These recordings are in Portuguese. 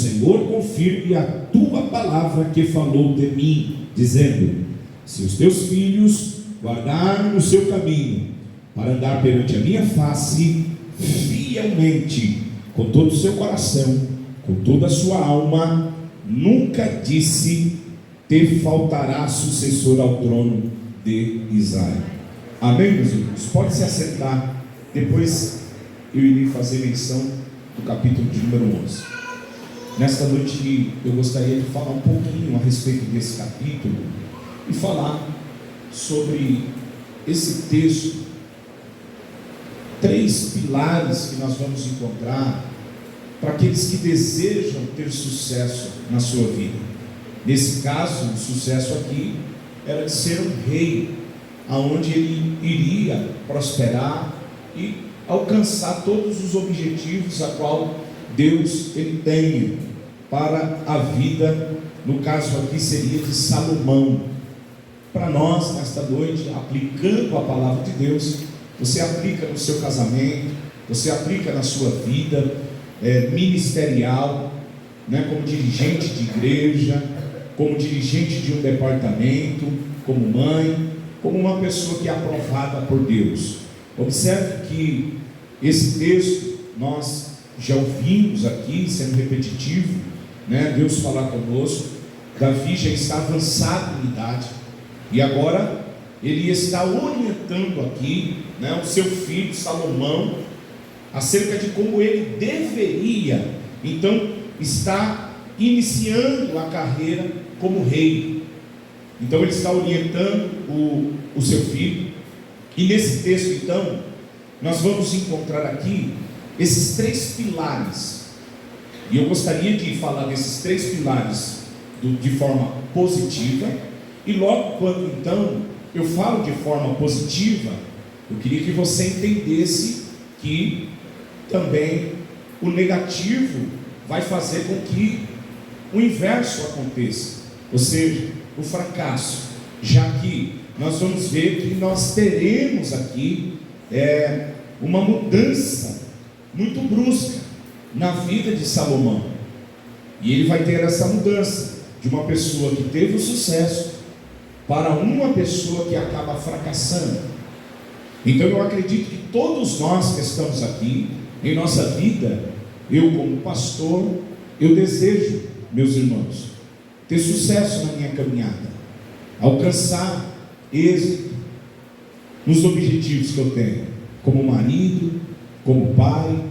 Senhor confirme a tua palavra que falou de mim, dizendo: se os teus filhos guardarem o seu caminho, para andar perante a minha face, fielmente, com todo o seu coração, com toda a sua alma, nunca disse, te faltará sucessor ao trono de Israel. Amém, meus irmãos? Pode se assentar. Depois eu irei fazer menção do capítulo de número 11. Nesta noite eu gostaria de falar um pouquinho a respeito desse capítulo e falar sobre esse texto. 3 pilares que nós vamos encontrar para aqueles que desejam ter sucesso na sua vida. Nesse caso, o sucesso aqui era de ser um rei, aonde ele iria prosperar e alcançar todos os objetivos a qual Deus ele tem para a vida. No caso aqui seria de Salomão. Para nós, nesta noite, aplicando a palavra de Deus, você aplica no seu casamento, você aplica na sua vida ministerial, né, como dirigente de igreja, como dirigente de um departamento, como mãe, como uma pessoa que é aprovada por Deus. Observe que esse texto nós já ouvimos aqui, sendo repetitivo, né, Deus falar conosco. Davi já está avançado em idade, e agora ele está orientando aqui, né, o seu filho Salomão, acerca de como ele deveria, então, estar iniciando a carreira como rei. Então ele está orientando o seu filho, e nesse texto então, nós vamos encontrar aqui esses 3 pilares, e eu gostaria de falar desses 3 pilares de forma positiva, e logo quando então eu falo de forma positiva, eu queria que você entendesse que também o negativo vai fazer com que o inverso aconteça, ou seja, o fracasso, já que nós vamos ver que nós teremos aqui uma mudança muito brusca na vida de Salomão, e ele vai ter essa mudança de uma pessoa que teve o sucesso para uma pessoa que acaba fracassando. Então eu acredito que todos nós que estamos aqui em nossa vida, eu como pastor, eu desejo, meus irmãos, ter sucesso na minha caminhada, alcançar êxito nos objetivos que eu tenho, como marido, como pai.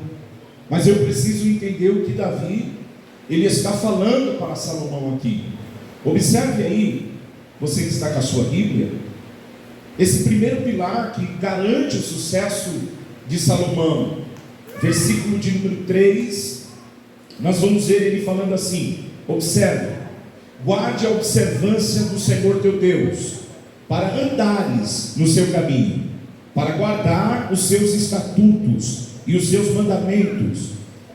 Mas eu preciso entender o que Davi ele está falando para Salomão aqui. Observe aí, você que está com a sua Bíblia, esse primeiro pilar que garante o sucesso de Salomão. Versículo de número 3, nós vamos ver ele falando assim: observe, guarde a observância do Senhor teu Deus, para andares no seu caminho, para guardar os seus estatutos, e os seus mandamentos,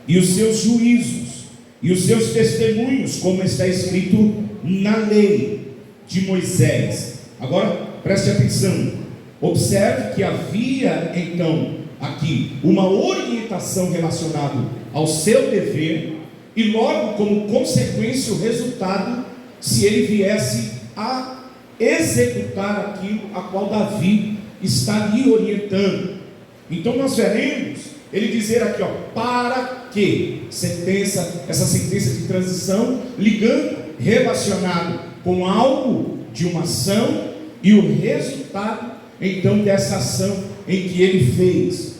e os seus juízos, e os seus testemunhos, como está escrito na lei de Moisés. Agora preste atenção, observe que havia então aqui uma orientação relacionada ao seu dever, e logo como consequência o resultado, se ele viesse a executar aquilo a qual Davi está lhe orientando. Então nós veremos ele dizer aqui, para que, essa sentença de transição, ligando, relacionado com algo de uma ação, e o resultado então dessa ação em que ele fez.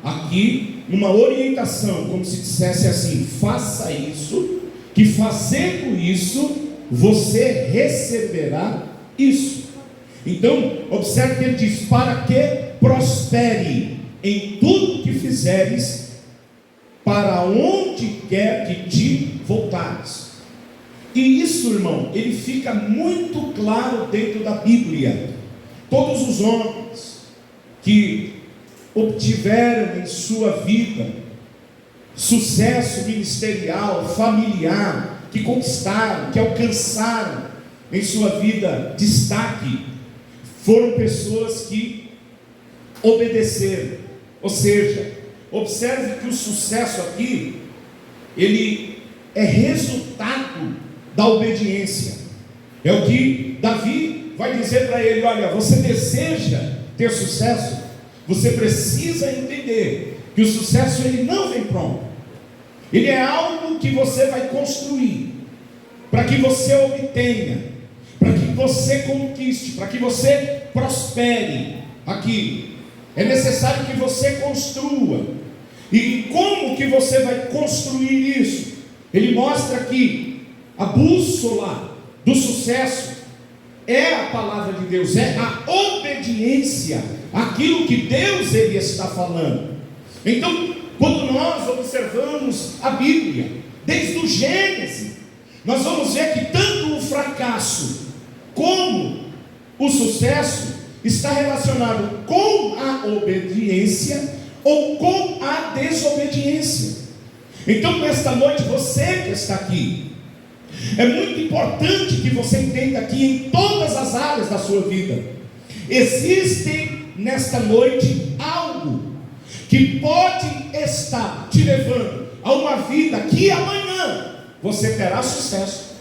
Aqui uma orientação, como se dissesse assim: faça isso, que fazendo isso você receberá isso. Então observe que ele diz: para que prospere em tudo que fizeres, para onde quer que te voltares. E isso, irmão, ele fica muito claro dentro da Bíblia. Todos os homens que obtiveram em sua vida sucesso ministerial, familiar, que conquistaram, que alcançaram em sua vida destaque, foram pessoas que obedeceram. Ou seja, observe que o sucesso aqui, ele é resultado da obediência. É o que Davi vai dizer para ele: olha, você deseja ter sucesso, você precisa entender que o sucesso ele não vem pronto. Ele é algo que você vai construir, para que você obtenha, para que você conquiste, para que você prospere aqui. É necessário que você construa. E como que você vai construir isso? Ele mostra que a bússola do sucesso é a palavra de Deus, é a obediência àquilo que Deus ele está falando. Então, quando nós observamos a Bíblia, desde o Gênesis, nós vamos ver que tanto o fracasso como o sucesso está relacionado com a obediência ou com a desobediência. Então, nesta noite, você que está aqui, é muito importante que você entenda que em todas as áreas da sua vida, existem nesta noite algo que pode estar te levando a uma vida que amanhã você terá sucesso,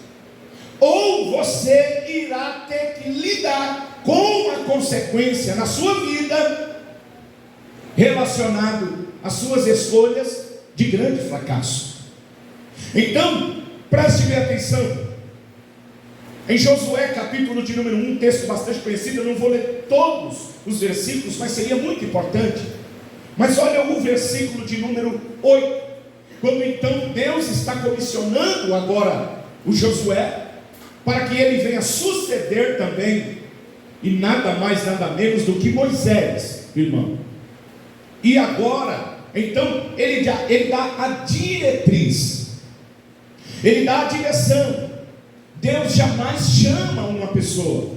ou você irá ter que lidar com a consequência na sua vida relacionado às suas escolhas de grande fracasso. Então, preste bem atenção. Em Josué, capítulo de número 1, um texto bastante conhecido, eu não vou ler todos os versículos, mas seria muito importante. Mas olha o versículo de número 8, quando então Deus está comissionando agora o Josué, para que ele venha suceder também, e nada mais, nada menos do que Moisés, irmão. E agora, então, ele dá a diretriz, ele dá a direção. Deus jamais chama uma pessoa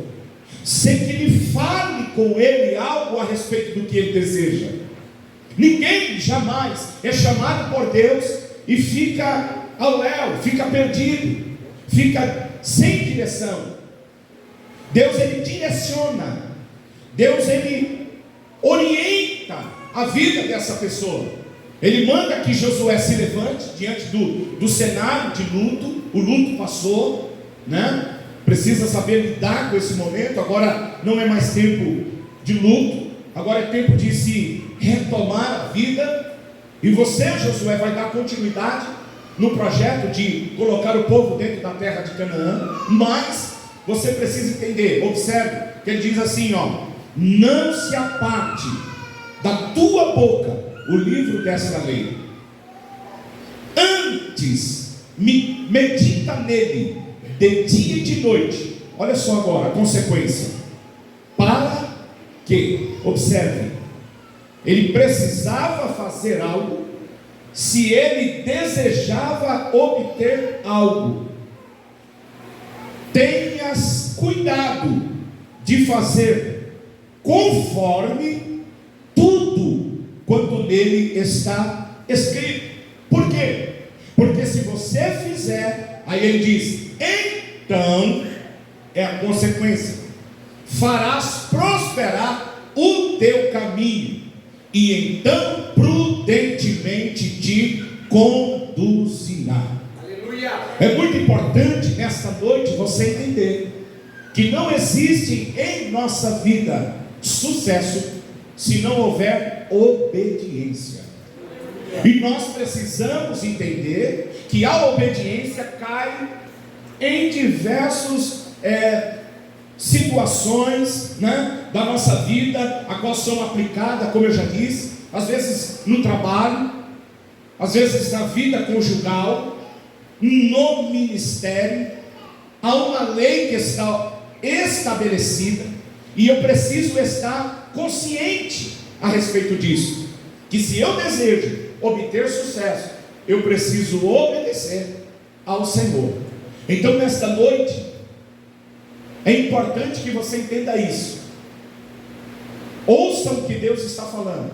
sem que lhe fale com ele algo a respeito do que ele deseja. Ninguém jamais é chamado por Deus e fica ao léu, fica perdido, fica sem direção. Deus ele direciona, Deus ele orienta a vida dessa pessoa. Ele manda que Josué se levante diante do cenário de luto. O luto passou, né? Precisa saber lidar com esse momento. Agora não é mais tempo de luto, agora é tempo de se retomar a vida. E você, Josué, vai dar continuidade no projeto de colocar o povo dentro da terra de Canaã. Mas você precisa entender, observe, que ele diz assim, ó: não se aparte da tua boca o livro desta lei, antes medita nele de dia e de noite. Olha só agora a consequência, para que, observe, ele precisava fazer algo, se ele desejava obter algo. Tenhas cuidado de fazer conforme tudo quanto nele está escrito. Por quê? Porque se você fizer, aí ele diz, então é a consequência, farás prosperar o teu caminho, e então prudentemente te conduzirá. Aleluia. É muito importante nesta noite você entender que não existe em nossa vida sucesso se não houver obediência. E nós precisamos entender que a obediência cai em diversos situações, né, da nossa vida, a qual são aplicadas, como eu já disse, às vezes no trabalho, às vezes na vida conjugal, no ministério. Há uma lei que está estabelecida, e eu preciso estar consciente a respeito disso, que se eu desejo obter sucesso, eu preciso obedecer ao Senhor. Então nesta noite é importante que você entenda isso. Ouça o que Deus está falando,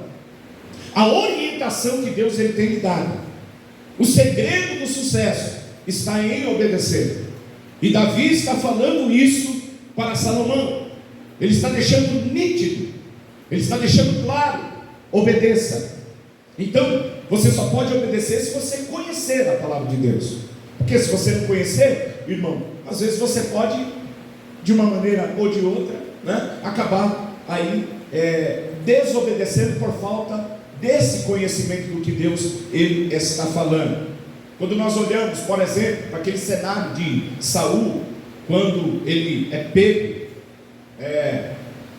a orientação que Deus ele tem lhe dado. O segredo do sucesso está em obedecer. E Davi está falando isso para Salomão. Ele está deixando nítido, ele está deixando claro: obedeça. Então você só pode obedecer se você conhecer a palavra de Deus. Porque se você não conhecer, irmão, às vezes você pode, de uma maneira ou de outra, né, acabar aí desobedecendo por falta desse conhecimento do que Deus ele está falando. Quando nós olhamos, por exemplo, para aquele cenário de Saul, quando ele é pego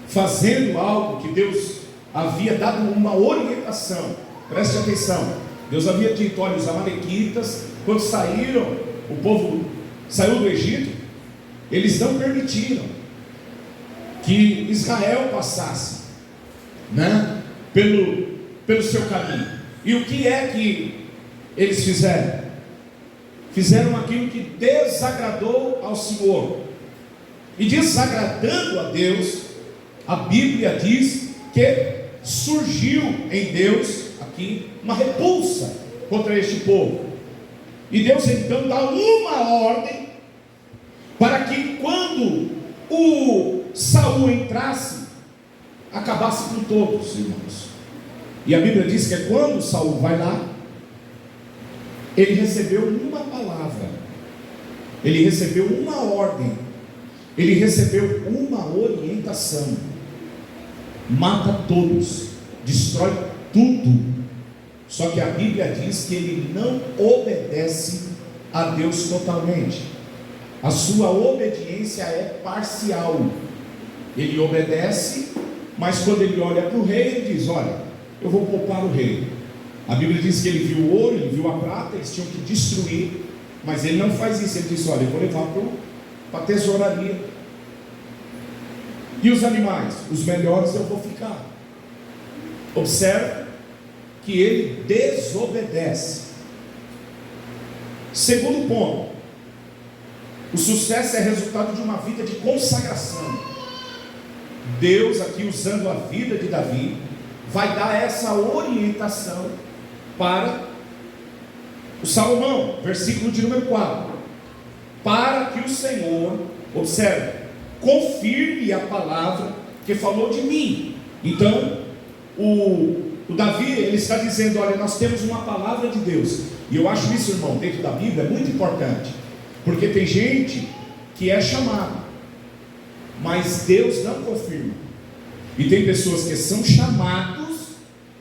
fazendo algo que Deus havia dado uma orientação, preste atenção, Deus havia dito: olha, os amalequitas, quando saíram, o povo saiu do Egito, eles não permitiram que Israel passasse, né, pelo seu caminho. E o que é que eles fizeram? Fizeram aquilo que desagradou ao Senhor. E desagradando a Deus, a Bíblia diz que surgiu em Deus aqui uma repulsa contra este povo. E Deus então dá uma ordem para que quando o Saul entrasse, acabasse com todos, irmãos. E a Bíblia diz que quando Saul vai lá, ele recebeu uma palavra, ele recebeu uma ordem, ele recebeu uma orientação: mata todos, destrói tudo. Só que a Bíblia diz que ele não obedece a Deus totalmente. A sua obediência é parcial. Ele obedece, mas quando ele olha para o rei, ele diz: olha, eu vou poupar o rei. A Bíblia diz que ele viu o ouro, ele viu a prata, eles tinham que destruir, mas ele não faz isso. Ele diz: olha, eu vou levar para a tesouraria. E os animais, os melhores eu vou ficar. Observe que ele desobedece. Segundo ponto, o sucesso é resultado de uma vida de consagração. Deus, aqui usando a vida de Davi, vai dar essa orientação para o Salomão, versículo de número 4: para que o Senhor, observe, confirme a palavra que falou de mim. Então, o Davi, ele está dizendo: olha, nós temos uma palavra de Deus. E eu acho isso, irmão, dentro da Bíblia é muito importante, porque tem gente que é chamada, mas Deus não confirma. E tem pessoas que são chamados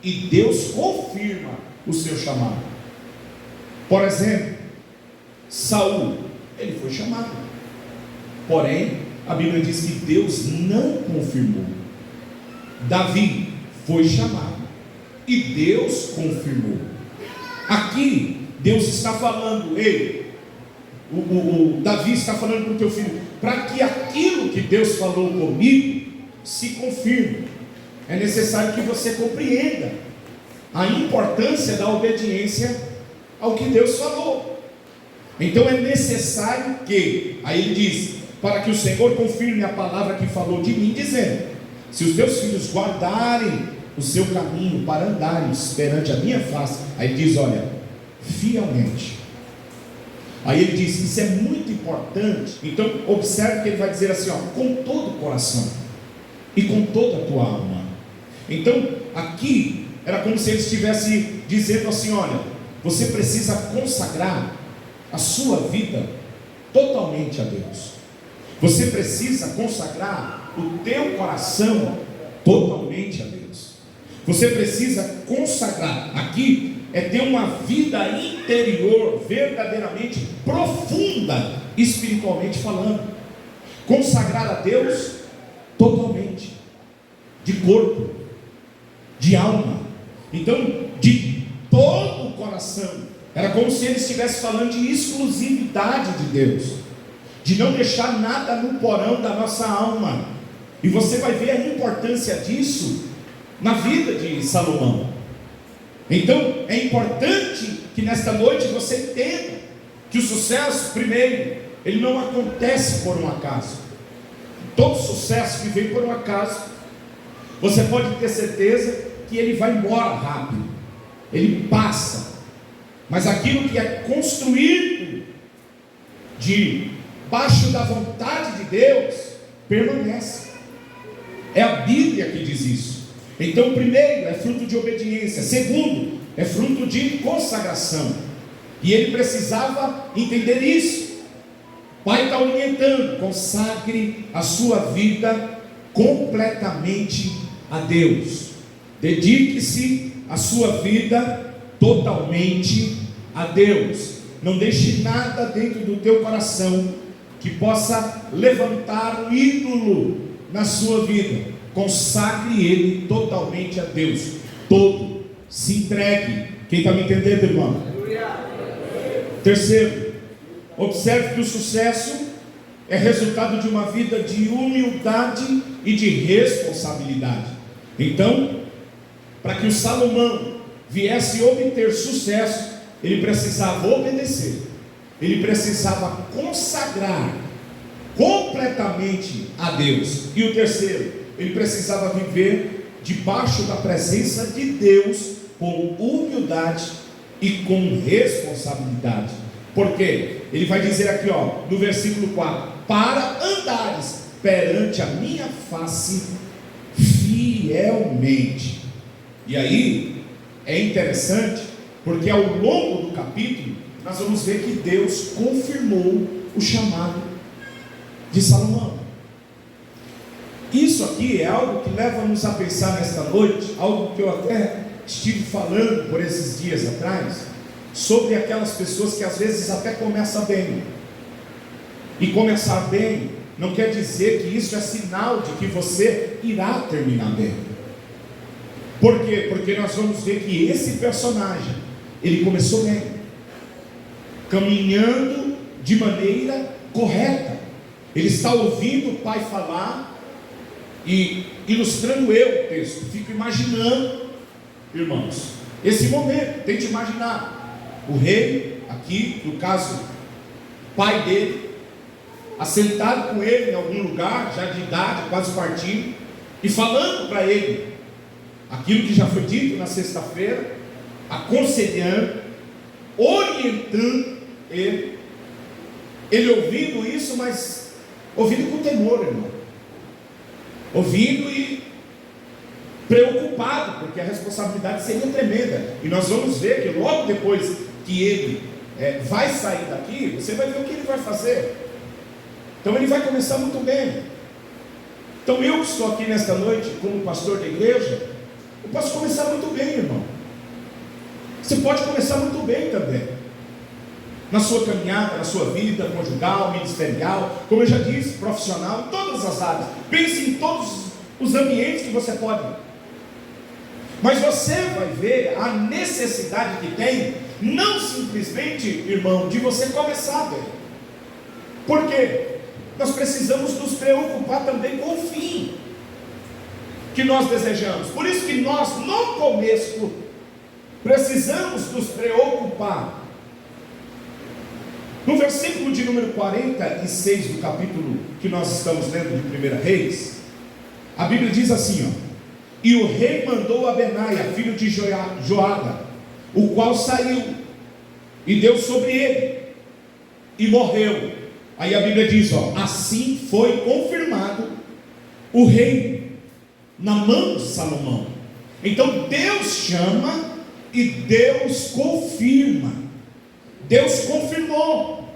e Deus confirma o seu chamado. Por exemplo, Saul, ele foi chamado, porém a Bíblia diz que Deus não confirmou. Davi foi chamado e Deus confirmou. Aqui Deus está falando: ei, o Davi está falando para o teu filho, para que aquilo que Deus falou comigo se confirme, é necessário que você compreenda a importância da obediência ao que Deus falou. Então é necessário que, aí ele diz, para que o Senhor confirme a palavra que falou de mim, dizendo: se os teus filhos guardarem o seu caminho para andarem perante a minha face, aí ele diz: olha, fielmente. Aí ele diz: isso é muito importante. Então observe que ele vai dizer assim, ó, com todo o coração e com toda a tua alma. Então aqui era como se ele estivesse dizendo assim: olha, você precisa consagrar a sua vida totalmente a Deus. Você precisa consagrar o teu coração totalmente a Deus. Você precisa consagrar, aqui é ter uma vida interior verdadeiramente profunda, espiritualmente falando. Consagrar a Deus totalmente, de corpo, de alma. Então, de todo o coração. Era como se ele estivesse falando de exclusividade de Deus, de não deixar nada no porão da nossa alma. E você vai ver a importância disso na vida de Salomão. Então é importante que nesta noite você entenda que o sucesso, primeiro, ele não acontece por um acaso. Todo sucesso que vem por um acaso, você pode ter certeza que ele vai embora rápido, ele passa. Mas aquilo que é construído debaixo da vontade de Deus permanece. É a Bíblia que diz isso. Então, primeiro, é fruto de obediência. Segundo, é fruto de consagração. E ele precisava entender isso. O pai está orientando: consagre a sua vida completamente a Deus. Dedique-se a sua vida totalmente a Deus. Não deixe nada dentro do teu coração que possa levantar um ídolo na sua vida. Consagre ele totalmente a Deus. Todo. Se entregue. Quem está me entendendo, irmão? Terceiro, observe que o sucesso é resultado de uma vida de humildade e de responsabilidade. Então, para que o Salomão viesse obter sucesso, ele precisava obedecer, ele precisava consagrar completamente a Deus. E o terceiro, ele precisava viver debaixo da presença de Deus com humildade e com responsabilidade. Por quê? Ele vai dizer aqui, no versículo 4: para andares perante a minha face fielmente. E aí é interessante, porque ao longo do capítulo nós vamos ver que Deus confirmou o chamado de Salomão. Isso aqui é algo que leva-nos a pensar nesta noite, algo que eu até estive falando por esses dias atrás, sobre aquelas pessoas que às vezes até começam bem. E começar bem não quer dizer que isso é sinal de que você irá terminar bem. Por quê? Porque nós vamos ver que esse personagem, ele começou bem, caminhando de maneira correta. Ele está ouvindo o pai falar e ilustrando eu o texto. Fico imaginando, irmãos, esse momento. Tente imaginar o rei, aqui no caso, pai dele, assentado com ele em algum lugar, já de idade, quase partindo, e falando para ele aquilo que já foi dito na sexta-feira, aconselhando, orientando ele ouvindo isso, mas ouvindo com temor, irmão, ouvindo e preocupado, porque a responsabilidade seria tremenda. E nós vamos ver que logo depois que ele vai sair daqui, você vai ver o que ele vai fazer. Então ele vai começar muito bem. Então eu que estou aqui nesta noite como pastor da igreja, eu posso começar muito bem, irmão. Você pode começar muito bem também, na sua caminhada, na sua vida conjugal, ministerial, como eu já disse, profissional, em todas as áreas. Pense em todos os ambientes que você pode. Mas você vai ver a necessidade que tem, não simplesmente, irmão, de você começar bem. Por quê? Nós precisamos nos preocupar também com o fim que nós desejamos. Por isso que nós, no começo, precisamos nos preocupar. No versículo de número 46 do capítulo que nós estamos lendo de 1 Reis, a Bíblia diz assim, e o rei mandou a Benaia, filho de Joada, o qual saiu e deu sobre ele e morreu. Aí a Bíblia diz, assim foi confirmado o reino na mão de Salomão. Então Deus chama e Deus confirma. Deus confirmou.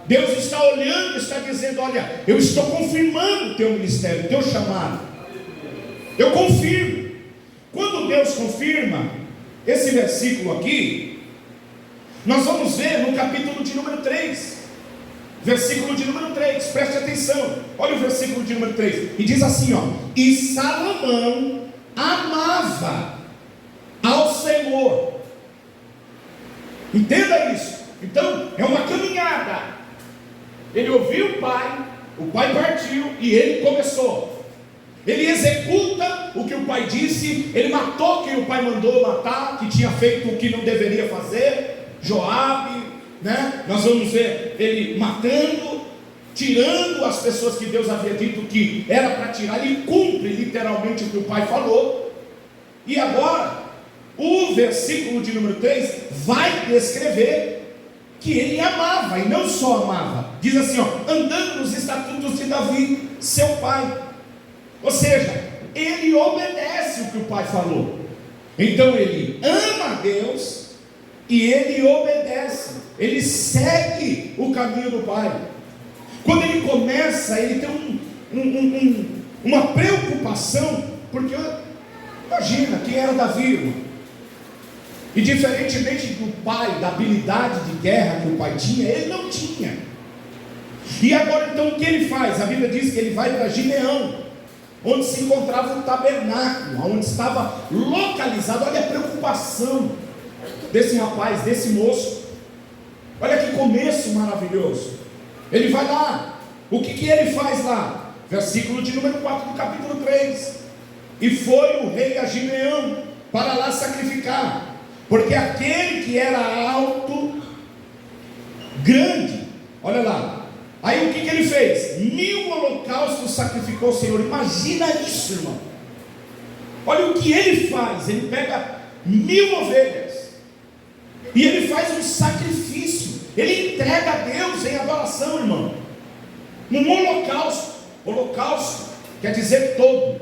Deus está olhando, está dizendo, olha, eu estou confirmando o teu ministério, o teu chamado. Eu confirmo. Quando Deus confirma, esse versículo aqui, nós vamos ver no capítulo de número 3, versículo de número 3, preste atenção, olha o versículo de número 3, e diz assim, e Salomão amava ao Senhor. Entenda isso. Então, é uma caminhada. Ele ouviu o pai partiu e ele começou. Ele executa o que o pai disse, ele matou quem o pai mandou matar, que tinha feito o que não deveria fazer, Joabe, né? Nós vamos ver ele matando, tirando as pessoas que Deus havia dito que era para tirar. Ele cumpre literalmente o que o pai falou. E agora, o versículo de número 3 vai descrever que ele amava, e não só amava, diz assim, andando nos estatutos de Davi, seu pai. Ou seja, ele obedece o que o pai falou. Então ele ama a Deus e ele obedece, ele segue o caminho do Pai. Quando ele começa, ele tem uma preocupação, porque imagina quem era Davi, irmão. E diferentemente do pai, da habilidade de guerra que o pai tinha, ele não tinha. E agora então o que ele faz? A Bíblia diz que ele vai para Gibeão, onde se encontrava o tabernáculo, onde estava localizado. Olha a preocupação desse rapaz, desse moço. Olha que começo maravilhoso. Ele vai lá. O que ele faz lá? Versículo de número 4 do capítulo 3. E foi o rei a Gibeão para lá sacrificar, porque aquele que era alto, grande, olha lá. Aí o que ele fez? 1000 holocaustos sacrificou o Senhor. Imagina isso, irmão. Olha o que ele faz. Ele pega 1000 ovelhas e ele faz um sacrifício. Ele entrega a Deus em adoração, irmão. Um holocausto. Holocausto quer dizer todo.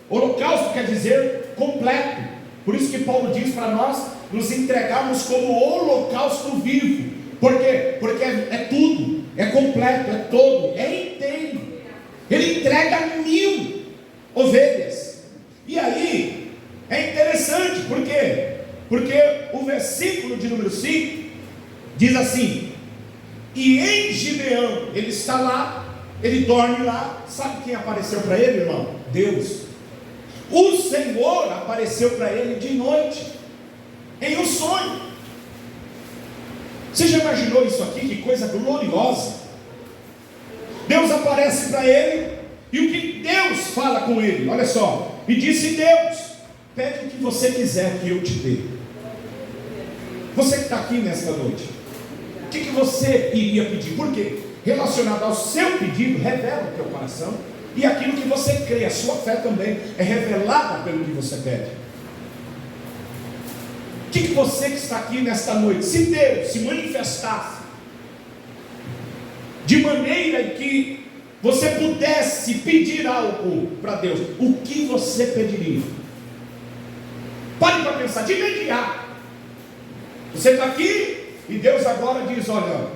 Holocausto quer dizer completo. Por isso que Paulo diz para nós nos entregarmos como holocausto vivo. Por quê? Porque é tudo, é completo, é todo, é inteiro. Ele entrega 1000 ovelhas. E aí é interessante, por quê? Porque o versículo de número 5 diz assim: e em Gibeão, ele está lá, ele dorme lá. Sabe quem apareceu para ele, irmão? Deus. O Senhor apareceu para ele de noite, em um sonho. Você já imaginou isso aqui? Que coisa gloriosa. Deus aparece para ele, e o que Deus fala com ele? Olha só. E disse Deus: pede o que você quiser que eu te dê. Você que está aqui nesta noite, o que você iria pedir? Por quê? Relacionado ao seu pedido, revela o teu coração, e aquilo que você crê, a sua fé também é revelada pelo que você pede. O que você que está aqui nesta noite, se Deus se manifestasse de maneira que você pudesse pedir algo para Deus, o que você pediria? Pare para pensar de imediato. Você está aqui e Deus agora diz: olha,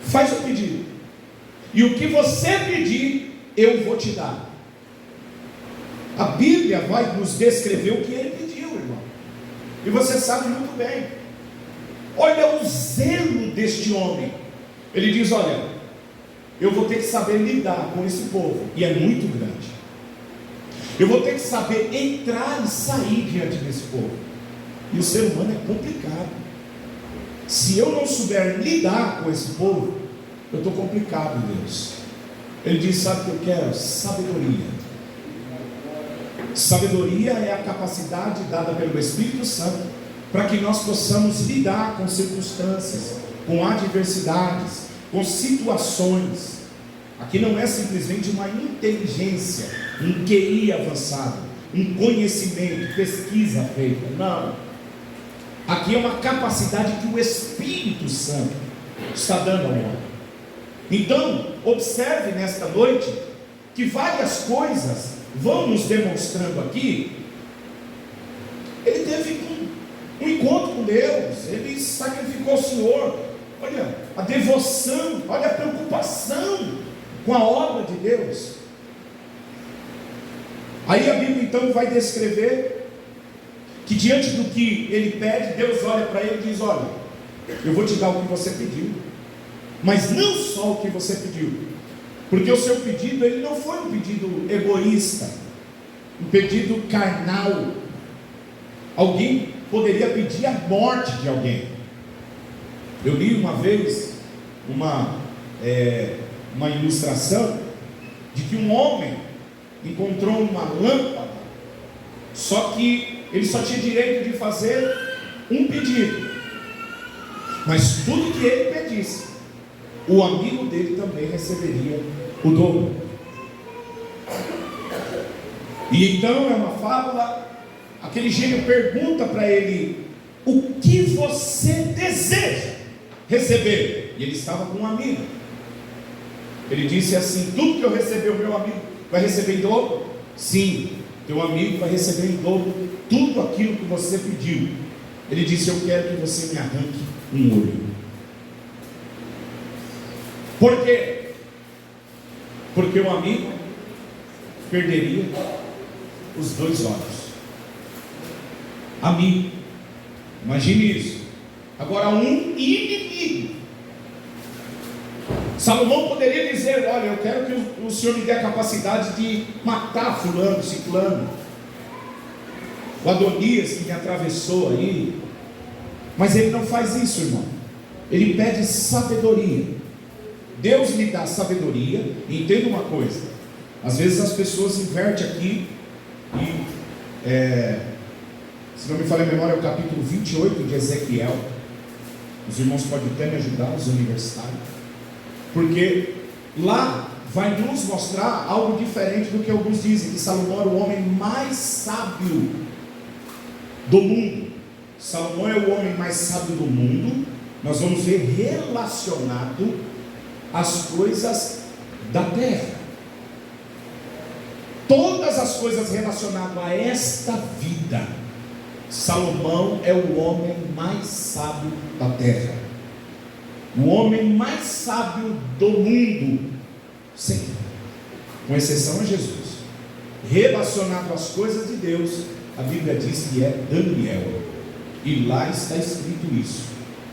faz o pedido, e o que você pedir, eu vou te dar. A Bíblia vai nos descrever o que ele pediu, irmão, e você sabe muito bem. Olha o zelo deste homem. Ele diz: olha, eu vou ter que saber lidar com esse povo, e é muito grande. Eu vou ter que saber entrar e sair diante desse povo, e o ser humano é complicado. Se eu não souber lidar com esse povo, eu estou complicado, Deus. Ele diz: sabe o que eu quero? Sabedoria. Sabedoria é a capacidade dada pelo Espírito Santo para que nós possamos lidar com circunstâncias, com adversidades, com situações. Aqui não é simplesmente uma inteligência, um QI avançado, um conhecimento, pesquisa feita. Não. Aqui é uma capacidade que o Espírito Santo está dando ao homem. Então, observe nesta noite que várias coisas vão nos demonstrando aqui. Ele teve um encontro com Deus, ele sacrificou o Senhor. Olha a devoção, olha a preocupação com a obra de Deus. Aí a Bíblia então vai descrever que diante do que ele pede, Deus olha para ele e diz: olha, eu vou te dar o que você pediu, mas não só o que você pediu, porque o seu pedido, ele não foi um pedido egoísta, um pedido carnal. Alguém poderia pedir a morte de alguém. Eu li uma vez uma ilustração de que um homem encontrou uma lâmpada, só que ele só tinha direito de fazer um pedido, mas tudo que ele pedisse, o amigo dele também receberia o dobro. E então é uma fábula. Aquele gênio pergunta para ele: o que você deseja receber? E ele estava com um amigo. Ele disse assim: tudo que eu receber, o meu amigo vai receber em dobro? Sim, teu amigo vai receber em dobro tudo aquilo que você pediu. Ele disse: eu quero que você me arranque um olho. Por quê? Porque o amigo perderia os 2 olhos. Amigo, imagine isso. Agora, um inimigo. Salomão poderia dizer: olha, eu quero que o Senhor me dê a capacidade de matar fulano, ciclano, o Adonias que me atravessou aí. Mas ele não faz isso, irmão. Ele pede sabedoria. Deus lhe dá sabedoria. E entenda uma coisa: às vezes as pessoas invertem aqui e se não me falha a memória, é o capítulo 28 de Ezequiel. Os irmãos podem até me ajudar, os universitários, porque lá vai nos mostrar algo diferente do que alguns dizem, que Salomão era o homem mais sábio do mundo. Salomão é o homem mais sábio do mundo. Nós vamos ver relacionado às coisas da terra. Todas as coisas relacionadas a esta vida, Salomão é o homem mais sábio da terra, o homem mais sábio do mundo, sim, com exceção a Jesus. Relacionado às coisas de Deus, a Bíblia diz que é Daniel, e lá está escrito isso.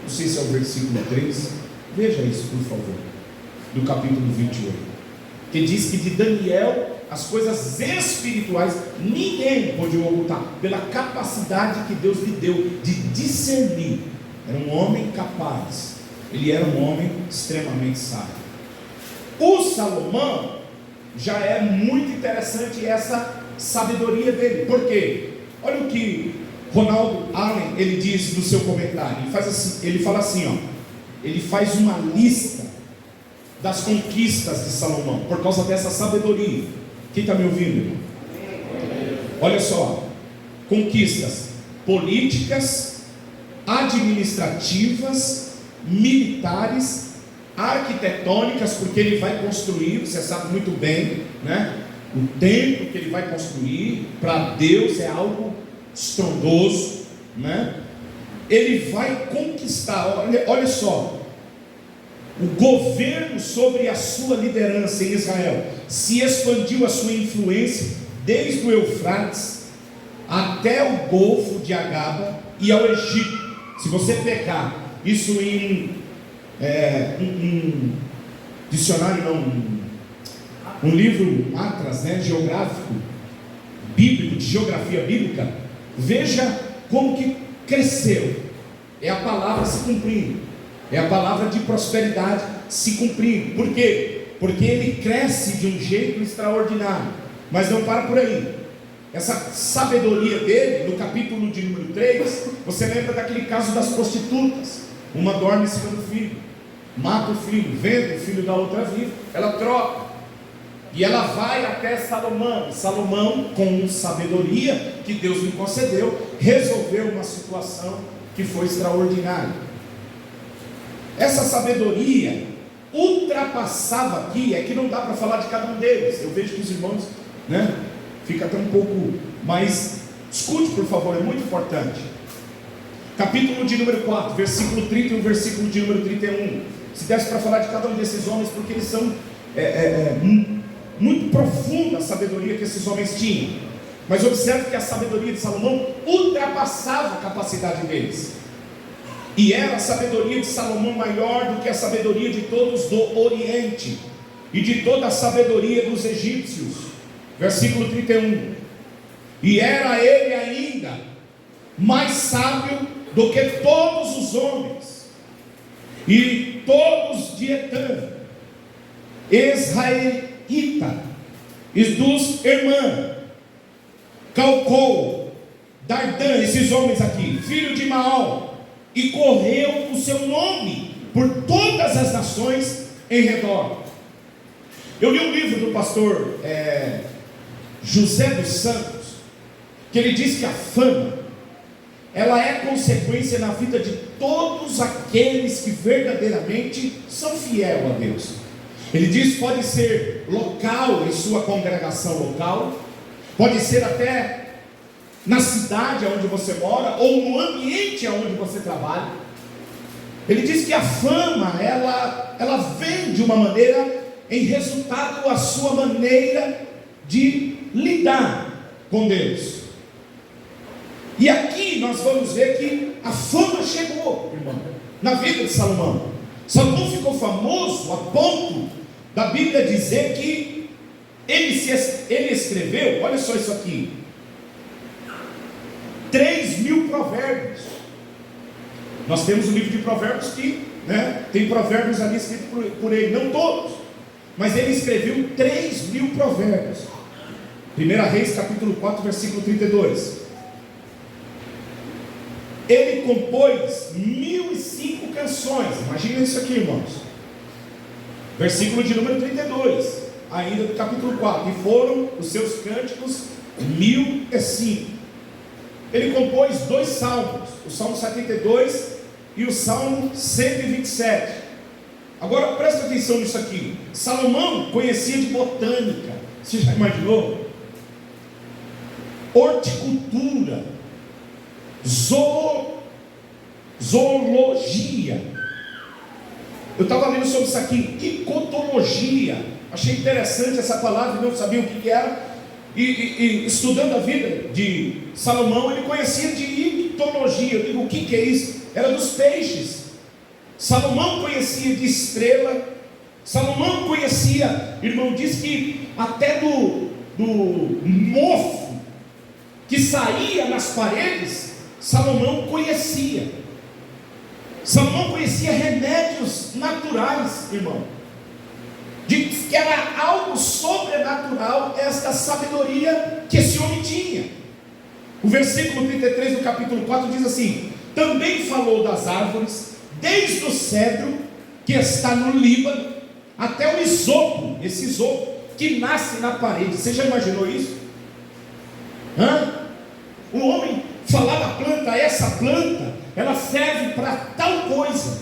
Não sei se é o versículo 3, veja isso por favor, do capítulo 28, que diz que de Daniel as coisas espirituais ninguém pôde ocultar, pela capacidade que Deus lhe deu de discernir. Era um homem capaz, ele era um homem extremamente sábio. O Salomão já é muito interessante essa sabedoria dele. Por quê? Olha o que Ronald Allen ele diz no seu comentário. Ele fala assim, ó, ele faz uma lista das conquistas de Salomão por causa dessa sabedoria. Quem está me ouvindo, irmão? Olha só: conquistas políticas, administrativas, militares, arquitetônicas, porque ele vai construir, você sabe muito bem, né? O templo que ele vai construir para Deus é algo estrondoso, né? Ele vai conquistar, olha só, o governo sobre a sua liderança em Israel. Se expandiu a sua influência desde o Eufrates até o Golfo de Agaba e ao Egito. Se você pegar isso em dicionário, não, um livro Atlas, né, geográfico, bíblico, de geografia bíblica, veja como que cresceu. É a palavra se cumprindo, é a palavra de prosperidade se cumprindo. Por quê? Porque ele cresce de um jeito extraordinário. Mas não para por aí. Essa sabedoria dele, no capítulo de número 3, você lembra daquele caso das prostitutas. Uma dorme em cima do filho, mata o filho, vende o filho da outra viva, ela troca, e ela vai até Salomão. Salomão, com sabedoria que Deus lhe concedeu, resolveu uma situação que foi extraordinária. Essa sabedoria ultrapassava aqui, é que não dá para falar de cada um deles. Eu vejo que os irmãos, né, fica até um pouco mais. Escute, por favor, é muito importante. Capítulo de número 4, versículo 30 e o versículo de número 31. Se desse para falar de cada um desses homens, porque eles são muito profunda a sabedoria que esses homens tinham. Mas observe que a sabedoria de Salomão ultrapassava a capacidade deles. E era a sabedoria de Salomão maior do que a sabedoria de todos do Oriente e de toda a sabedoria dos egípcios. Versículo 31. E era ele ainda mais sábio do que todos os homens e todos de Etã, israelita, e dos irmãos Calcol, Dardã, esses homens aqui, filho de Maol, e correu o seu nome por todas as nações em redor. Eu li um livro do pastor José dos Santos, que ele diz que a fama, ela é consequência na vida de todos aqueles que verdadeiramente são fiéis a Deus. Ele diz, pode ser local, em sua congregação local, pode ser até na cidade onde você mora, ou no ambiente onde você trabalha. Ele diz que a fama, ela vem de uma maneira, em resultado a sua maneira de lidar com Deus. E aqui nós vamos ver que a fama chegou, irmão, na vida de Salomão. Salomão ficou famoso a ponto da Bíblia dizer que ele escreveu, olha só isso aqui, 3.000 provérbios. Nós temos o livro de provérbios que, tem provérbios ali escritos por ele, não todos, mas ele escreveu 3.000 provérbios. 1 Reis capítulo 4, versículo 32. Ele compôs 1.005 canções. Imagina isso aqui, irmãos. Versículo de número 32, ainda do capítulo 4. E foram os seus cânticos 1.005. Ele compôs 2 salmos, o Salmo 72 e o Salmo 127. Agora presta atenção nisso aqui. Salomão conhecia de botânica. Você já imaginou? Horticultura, zoologia. Eu estava lendo sobre isso aqui, icotologia. Achei interessante essa palavra, não sabia o que era. E estudando a vida de Salomão, ele conhecia de ictologia. Eu digo, o que é isso? Era dos peixes. Salomão conhecia de estrela. Salomão conhecia, irmão, diz que até do mofo que saía nas paredes, Salomão conhecia. Salomão conhecia remédios naturais, irmão. Diz que era algo sobrenatural esta sabedoria que esse homem tinha. O versículo 33 do capítulo 4 diz assim: também falou das árvores, desde o cedro que está no Líbano, até o isopo, esse isopo que nasce na parede. Você já imaginou isso? O homem falar da planta, essa planta, ela serve para tal coisa,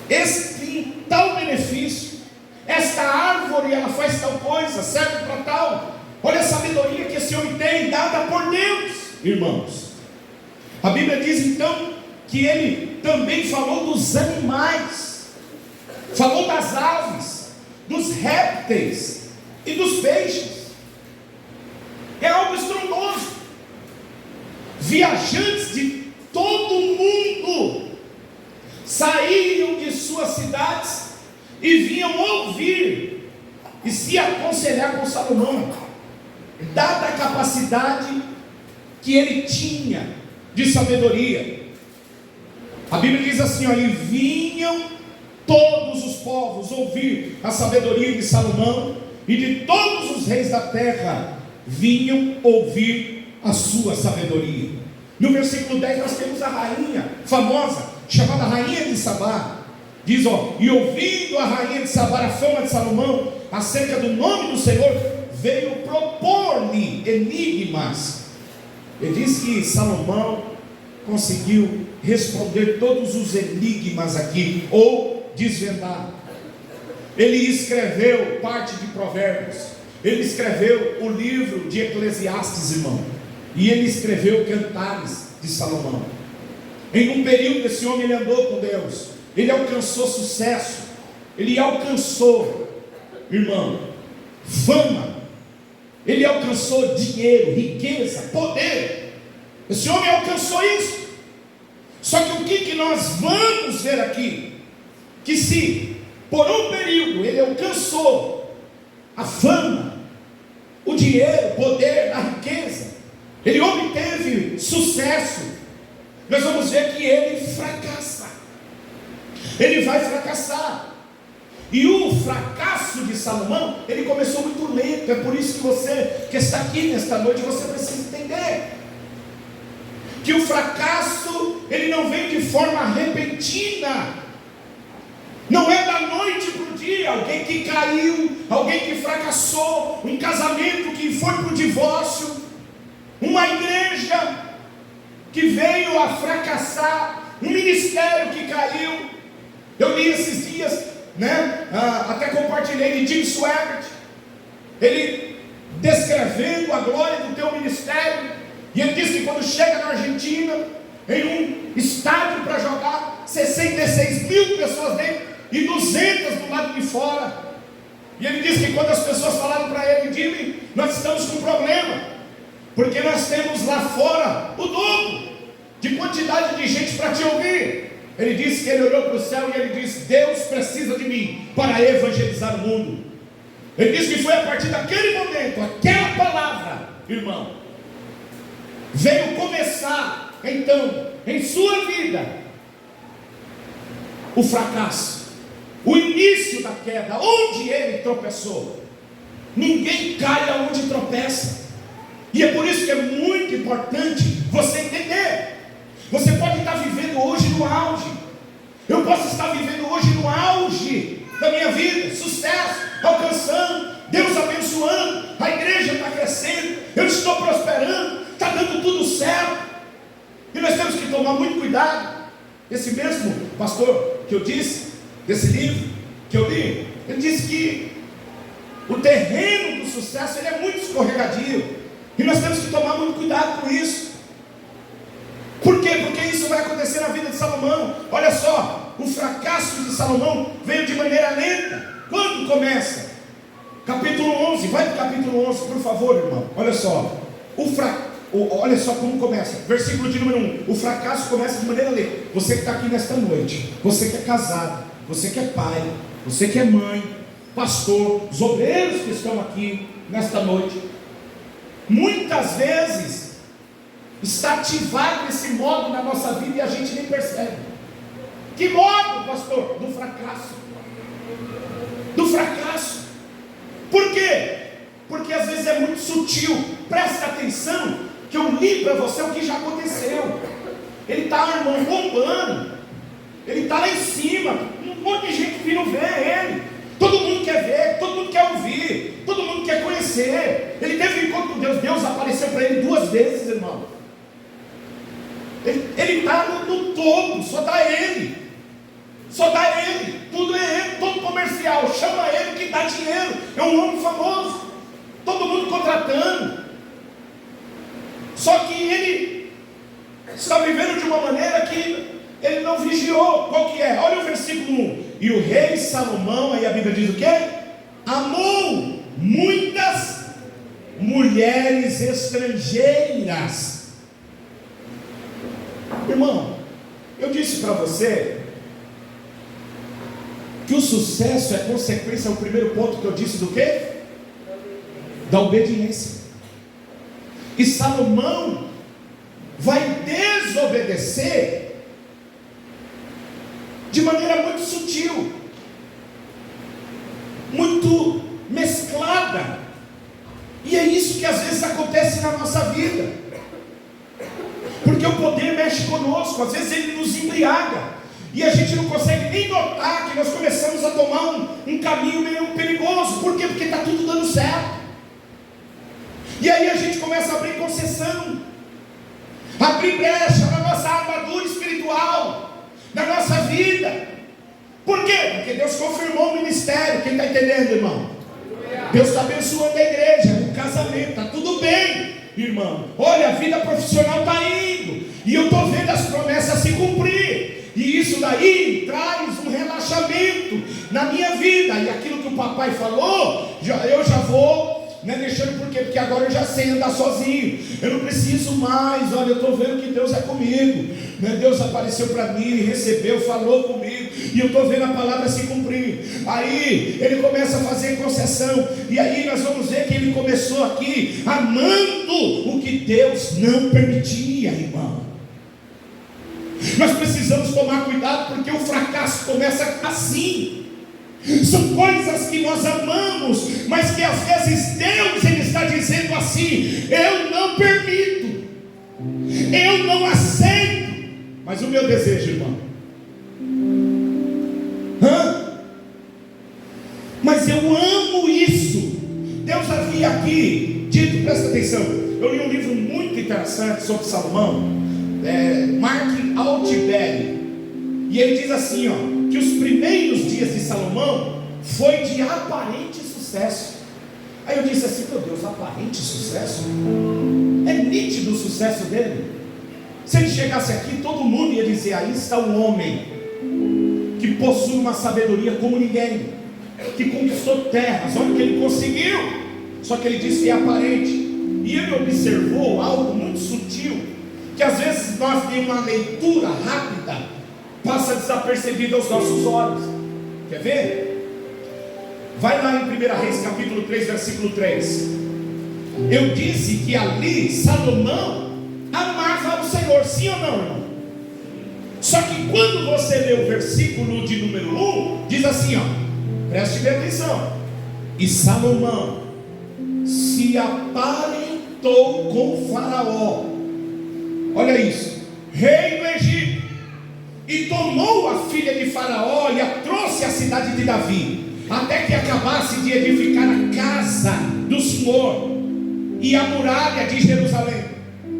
esse tem tal benefício, esta árvore ela faz tal coisa, serve para tal. Olha a sabedoria que esse homem tem, dada por Deus, irmãos. A Bíblia diz então que ele também falou dos animais, falou das aves, dos répteis e dos peixes. É algo estrondoso. Viajantes de todo o mundo saíam de suas cidades e vinham ouvir e se aconselhar com Salomão, dada a capacidade que ele tinha de sabedoria. A Bíblia diz assim: e vinham todos os povos ouvir a sabedoria de Salomão, e de todos os reis da terra vinham ouvir a sua sabedoria. No versículo 10 nós temos a rainha famosa, chamada Rainha de Sabá. Diz, e ouvindo a Rainha de Sabá a fama de Salomão acerca do nome do Senhor, veio propor-lhe enigmas. Ele diz que Salomão conseguiu responder todos os enigmas aqui, ou desvendar. Ele escreveu parte de Provérbios, ele escreveu o livro de Eclesiastes, irmão, e ele escreveu Cantares de Salomão. Em um período esse homem ele andou com Deus, ele alcançou sucesso, ele alcançou, irmão, fama, ele alcançou dinheiro, riqueza, poder. Esse homem alcançou isso. Só que o que nós vamos ver aqui? Que se por um período ele alcançou a fama, o dinheiro, o poder, a riqueza, ele obteve sucesso, nós vamos ver que ele fracassa. Ele vai fracassar. E o fracasso de Salomão, ele começou muito lento. É por isso que você que está aqui nesta noite, você precisa entender que o fracasso, ele não vem de forma repentina. Não é da noite para o dia. Alguém que caiu, alguém que fracassou, um casamento que foi para o divórcio, uma igreja que veio a fracassar, um ministério que caiu. Eu li esses dias, até compartilhei de Jim Swaggart. Ele descrevendo a glória do teu ministério. E ele diz que quando chega na Argentina, em um estádio para jogar, 66 mil pessoas dentro e 200 do lado de fora. E ele diz que quando as pessoas falaram para ele: Jimmy, nós estamos com um problema, porque nós temos lá fora o dobro de quantidade de gente para te ouvir. Ele disse que ele olhou para o céu e ele disse: Deus precisa de mim para evangelizar o mundo. Ele disse que foi a partir daquele momento, aquela palavra, irmão, veio começar então em sua vida o fracasso, o início da queda, onde ele tropeçou. Ninguém cai aonde tropeça. E é por isso que é muito importante você entender. Você pode estar vivendo hoje no auge. Eu posso estar vivendo hoje no auge da minha vida, sucesso, alcançando, Deus abençoando, a igreja está crescendo, eu estou prosperando, está dando tudo certo. E nós temos que tomar muito cuidado. Esse mesmo pastor que eu disse, desse livro que eu li, ele disse que o terreno do sucesso ele é muito escorregadio. E nós temos que tomar muito cuidado com isso. Por quê? Porque isso vai acontecer na vida de Salomão. Olha só, o fracasso de Salomão veio de maneira lenta. Quando começa? Capítulo 11, vai para o capítulo 11, por favor, irmão. Olha só, olha só como começa. Versículo de número 1. O fracasso começa de maneira lenta. Você que está aqui nesta noite, você que é casado, você que é pai, você que é mãe, pastor, os obreiros que estão aqui nesta noite, muitas vezes está ativado esse modo na nossa vida e a gente nem percebe. Que modo, pastor? Do fracasso. Do fracasso. Por quê? Porque às vezes é muito sutil. Presta atenção que eu li para você o que já aconteceu. Ele está, irmão, bombando. Ele está lá em cima. Um monte de gente vindo ver ele. Todo mundo quer ver, todo mundo quer ouvir, todo mundo quer conhecer. Ele teve um encontro com Deus. Deus apareceu para ele 2 vezes, irmão. Ele está no topo, só dá ele. Só dá ele, tudo é ele, todo comercial, chama ele que dá dinheiro, é um homem famoso, todo mundo contratando. Só que ele está vivendo de uma maneira que ele não vigiou. Qual que é? Olha o versículo 1. E o rei Salomão, aí a Bíblia diz o quê? Amou muitas mulheres estrangeiras. Irmão, eu disse para você que o sucesso é consequência, o primeiro ponto que eu disse do quê? Da obediência. E Salomão vai desobedecer de maneira muito sutil, muito mesclada. E é isso que às vezes acontece na nossa vida. Porque o poder mexe conosco, às vezes ele nos embriaga, e a gente não consegue nem notar que nós começamos a tomar um caminho meio perigoso. Por quê? Porque está tudo dando certo. E aí a gente começa a abrir concessão, abrir brecha na nossa armadura espiritual, na nossa vida. Por quê? Porque Deus confirmou o ministério. Quem está entendendo, irmão? Deus está abençoando a igreja, o casamento, está tudo bem, irmão. Olha, a vida profissional está indo, e eu estou vendo as promessas se cumprir. E isso daí traz um relaxamento na minha vida. E aquilo que o papai falou, eu já vou deixando. Por quê? Porque agora eu já sei andar sozinho. Eu não preciso mais. Olha, eu estou vendo que Deus é comigo. Deus apareceu para mim, recebeu, falou comigo. E eu estou vendo a palavra se cumprir. Aí ele começa a fazer concessão. E aí nós vamos ver que ele começou aqui amando o que Deus não permitia, irmão. Nós precisamos tomar cuidado, porque o fracasso começa assim. São coisas que nós amamos, mas que às vezes Deus ele está dizendo assim: eu não permito, eu não aceito. Mas o meu desejo, irmão, mas eu amo isso. Deus havia aqui dito, presta atenção, eu li um livro muito interessante sobre Salomão, Mark Altibelli, e ele diz assim, que os primeiros dias de Salomão foi de aparente sucesso. Aí eu disse assim: meu Deus, aparente sucesso? É nítido o sucesso dele. Se ele chegasse aqui, todo mundo ia dizer: aí está um homem que possui uma sabedoria como ninguém, que conquistou terras, olha o que ele conseguiu. Só que ele disse que é aparente. E ele observou algo muito sutil, que às vezes nós, em uma leitura rápida, passa desapercebido aos nossos olhos. Quer ver? Vai lá em 1 Reis capítulo 3, versículo 3. Eu disse que ali Salomão amava o Senhor, sim ou não, irmão? Só que quando você lê o versículo de número 1, diz assim, ó, preste bem atenção: e Salomão se aparentou com Faraó, olha isso, rei do Egito, e tomou a filha de Faraó e a trouxe à cidade de Davi, até que acabasse de edificar a casa do Senhor e a muralha de Jerusalém.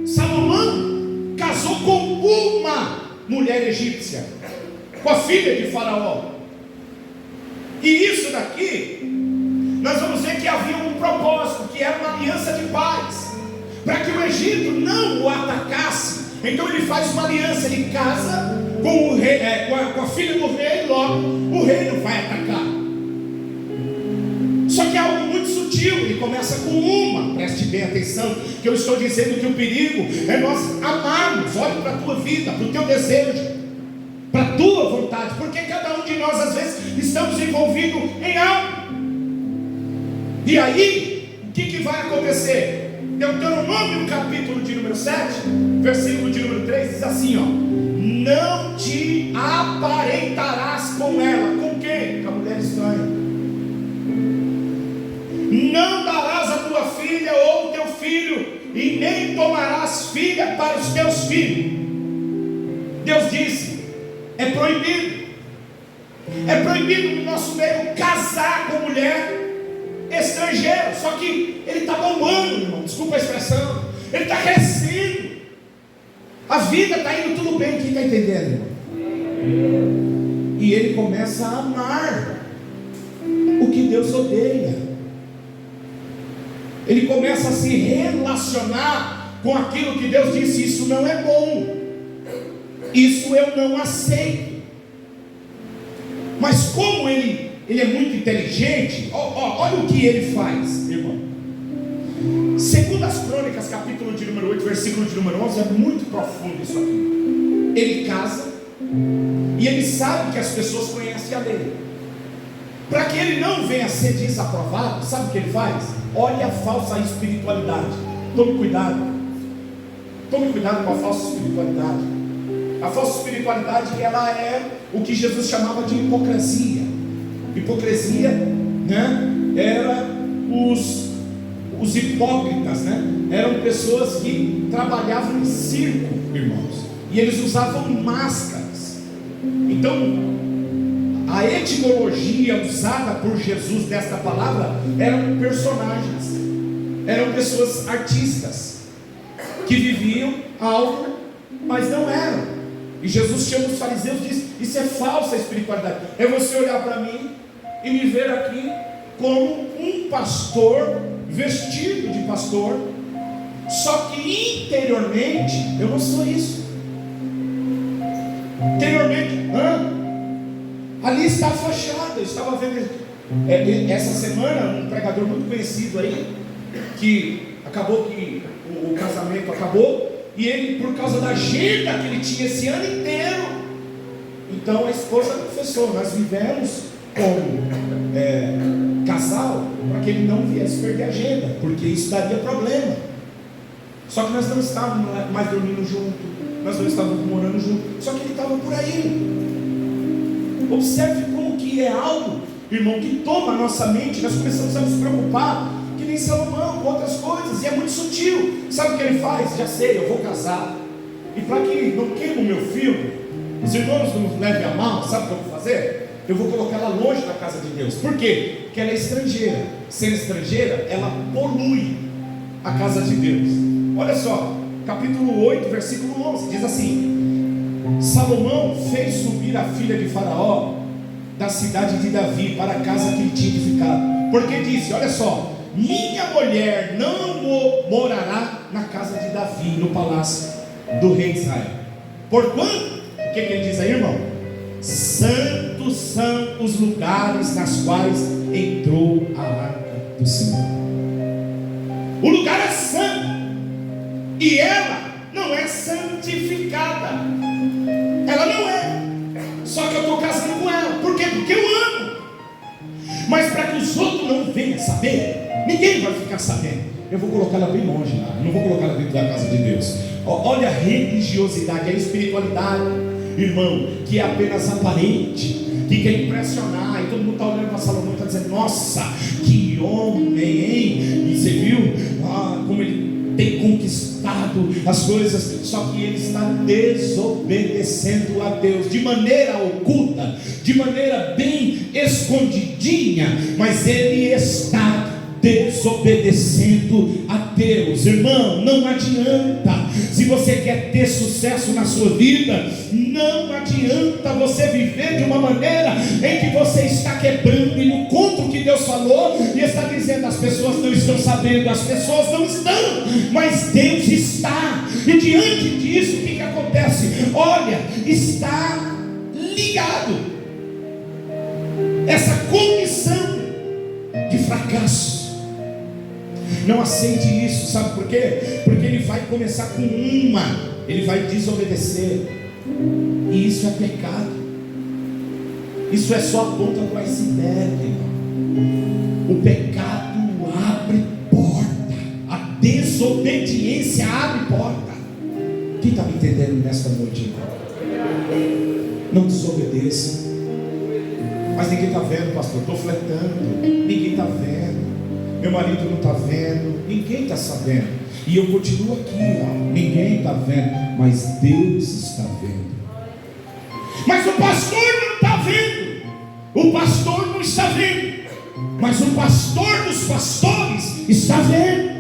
Salomão casou com uma mulher egípcia, com a filha de Faraó. E isso daqui, nós vamos ver que havia um propósito, que era uma aliança de paz, para que o Egito não o atacasse. Então ele faz uma aliança, ele casa com o rei, com a filha do rei, logo o rei não vai atacar. Só que é algo muito sutil, ele começa com uma, preste bem atenção, que eu estou dizendo que o perigo é nós amarmos, olhe para a tua vida, para o teu desejo, para a tua vontade, porque cada um de nós às vezes estamos envolvidos em algo. E aí, o que vai acontecer? Deuteronômio capítulo de número 7, versículo de número 3, diz assim, ó: não te aparentarás com ela. Com quem? Com a mulher estranha. Não darás a tua filha ou teu filho, e nem tomarás filha para os teus filhos. Deus disse, é proibido. É proibido no nosso meio casar com mulher estrangeira. Só que ele está bombando, irmão, desculpa a expressão. Ele está crescendo. A vida está indo tudo bem. Quem está entendendo, irmão? E ele começa a amar o que Deus odeia. Ele começa a se relacionar com aquilo que Deus disse: isso não é bom, isso eu não aceito. Mas como ele é muito inteligente, olha o que ele faz, irmão. Segundo as Crônicas, capítulo de número 8, versículo de número 11, é muito profundo isso aqui. Ele casa, e ele sabe que as pessoas conhecem a lei. Para que ele não venha a ser desaprovado, sabe o que ele faz? Olha a falsa espiritualidade. Tome cuidado. Tome cuidado com a falsa espiritualidade. A falsa espiritualidade, ela é o que Jesus chamava de hipocrisia. Hipocrisia, né? Era os hipócritas, né? Eram pessoas que trabalhavam em circo, irmãos, e eles usavam máscaras. Então, a etimologia usada por Jesus desta palavra eram personagens, eram pessoas artistas que viviam algo, mas não eram. E Jesus chama os fariseus e diz: isso é falsa espiritualidade. É você olhar para mim e me ver aqui como um pastor, vestido de pastor, só que interiormente eu não sou isso. Interiormente, ali está a fachada. Eu estava vendo essa semana um pregador muito conhecido aí, que acabou que o casamento acabou, e ele, por causa da agenda que ele tinha esse ano inteiro, então a esposa confessou: nós vivemos como casal para que ele não viesse perder a agenda, porque isso daria problema. Só que nós não estávamos mais dormindo junto, nós não estávamos morando junto, só que ele estava por aí. Observe como que é algo, irmão, que toma a nossa mente. Nós começamos a nos preocupar, que nem Salomão, com outras coisas, e é muito sutil. Sabe o que ele faz? Já sei, eu vou casar, e para que não queime o meu filho, os irmãos não nos levem a mal, sabe o que eu vou fazer? Eu vou colocar ela longe da casa de Deus. Por quê? Porque ela é estrangeira. Sendo estrangeira, ela polui a casa de Deus. Olha só, capítulo 8, versículo 11, diz assim: Salomão fez subir a filha de Faraó da cidade de Davi para a casa que ele tinha edificado, porque disse, olha só, minha mulher não morará na casa de Davi, no palácio do rei de Israel. Porquanto, o que ele diz aí, irmão? Santos são os lugares nas quais entrou a arca do Senhor. O lugar é santo, e ela não é santificada. Ela não é. Só que eu estou casando com ela. Por quê? Porque eu amo. Mas para que os outros não venham saber, ninguém vai ficar sabendo. Eu vou colocar ela bem longe lá. Eu não vou colocar ela dentro da casa de Deus. Olha a religiosidade, a espiritualidade, irmão, que é apenas aparente, que quer impressionar. E todo mundo está olhando para Salomão e está dizendo: nossa, que homem, hein? E você viu como ele tem conquistado as coisas. Só que ele está desobedecendo a Deus de maneira oculta, de maneira bem escondidinha, mas ele está desobedecendo a Deus. Irmão, não adianta. Se você quer ter sucesso na sua vida, não adianta você viver de uma maneira em que você está quebrando e no contra o que Deus falou e está dizendo: as pessoas não estão sabendo, as pessoas não estão, mas Deus está. E diante disso, o que acontece? Olha, está ligado essa condição de fracasso. Não aceite isso, sabe por quê? Porque ele vai começar com ele vai desobedecer, e isso é pecado. Isso é só a ponta do iceberg, irmão. O pecado abre porta, a desobediência abre porta. Quem está me entendendo nesta noite, irmão? Não desobedeça. Mas ninguém está vendo, pastor. Estou flertando, ninguém está vendo. Meu marido não está vendo, ninguém está sabendo, e eu continuo aqui, ninguém está vendo, mas Deus está vendo. Mas o pastor não está vendo, o pastor não está vendo, mas o pastor dos pastores está vendo.